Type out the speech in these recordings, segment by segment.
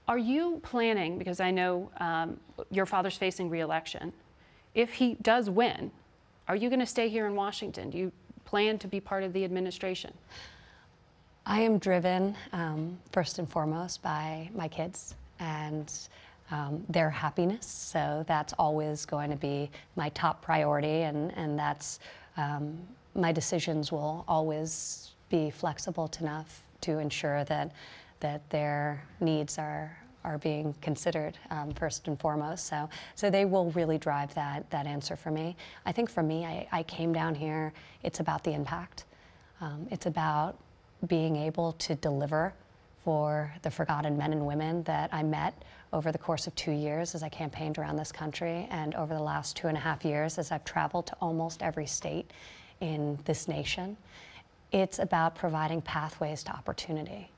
Are you planning, because I know your father's facing re-election, if he does win, are you going to stay here in Washington? Do you plan to be part of the administration? I am driven, first and foremost, by my kids and their happiness. So that's always going to be my top priority, and that's my decisions will always be flexible enough to ensure that their needs are being considered first and foremost. So they will really drive that answer for me. I think for me, I came down here, it's about the impact. It's about being able to deliver for the forgotten men and women that I met over the course of 2 years as I campaigned around this country, and over the last 2.5 years as I've traveled to almost every state in this nation. It's about providing pathways to opportunity.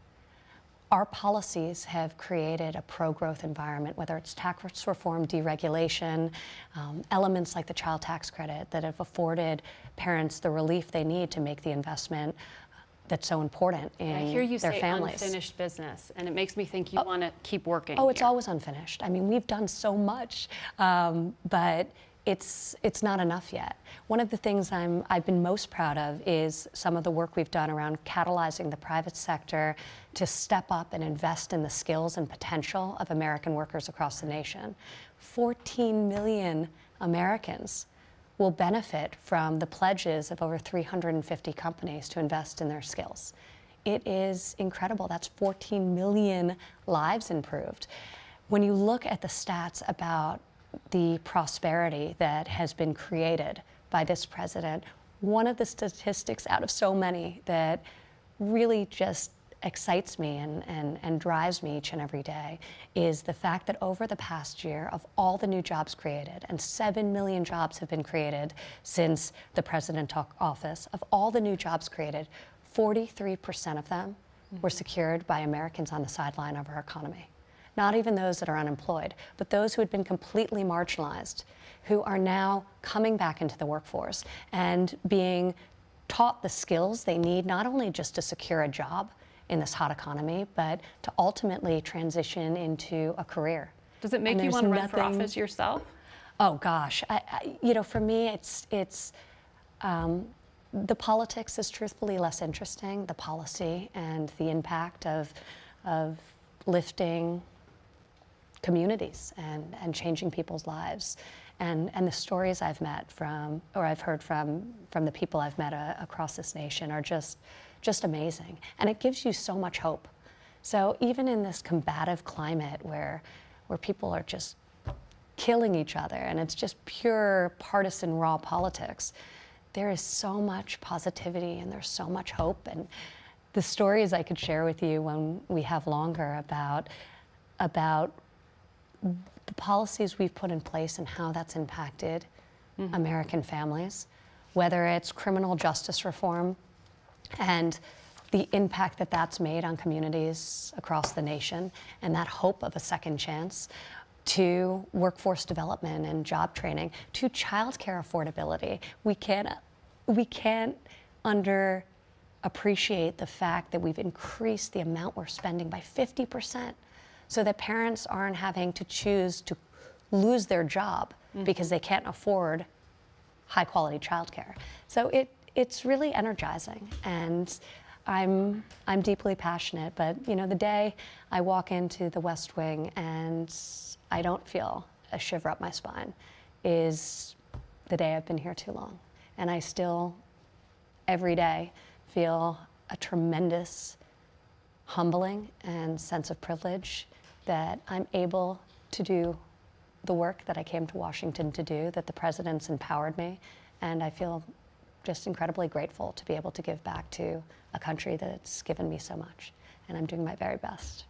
Our policies have created a pro-growth environment, whether it's tax reform, deregulation, elements like the child tax credit that have afforded parents the relief they need to make the investment that's so important in their families. I hear you say unfinished business, and it makes me think you want to keep working. Oh, it's always unfinished. I mean, we've done so much, but it's not enough yet. One of the things I've been most proud of is some of the work we've done around catalyzing the private sector to step up and invest in the skills and potential of American workers across the nation. 14 million Americans will benefit from the pledges of over 350 companies to invest in their skills. It is incredible. That's 14 million lives improved. When you look at the stats about the prosperity that has been created by this president, one of the statistics out of so many that really just excites me and drives me each and every day is the fact that over the past year, of all the new jobs created, and 7 million jobs have been created since the president took office, of all the new jobs created, 43% of them were secured by Americans on the sideline of our economy. Not even those that are unemployed, but those who had been completely marginalized, who are now coming back into the workforce and being taught the skills they need, not only just to secure a job in this hot economy, but to ultimately transition into a career. Does it make you want to run for office yourself? Oh gosh, you know, for me, it's the politics is truthfully less interesting. The policy and the impact of lifting communities and changing people's lives, and the stories I've met from, or I've heard from the people I've met across this nation are just amazing, and it gives you so much hope. So even in this combative climate where people are just killing each other and it's just pure partisan raw politics, there is so much positivity and there's so much hope. And the stories I could share with you when we have longer about the policies we've put in place and how that's impacted American families, whether it's criminal justice reform and the impact that that's made on communities across the nation, and that hope of a second chance, to workforce development and job training, to childcare affordability. We can't underappreciate the fact that we've increased the amount we're spending by 50%, so that parents aren't having to choose to lose their job because they can't afford high quality childcare. So it's really energizing, and I'm deeply passionate. But you know, the day I walk into the West Wing and I don't feel a shiver up my spine is the day I've been here too long. And I still, every day, feel a tremendous humbling and sense of privilege that I'm able to do the work that I came to Washington to do, that the president's empowered me, and I feel just incredibly grateful to be able to give back to a country that's given me so much, and I'm doing my very best.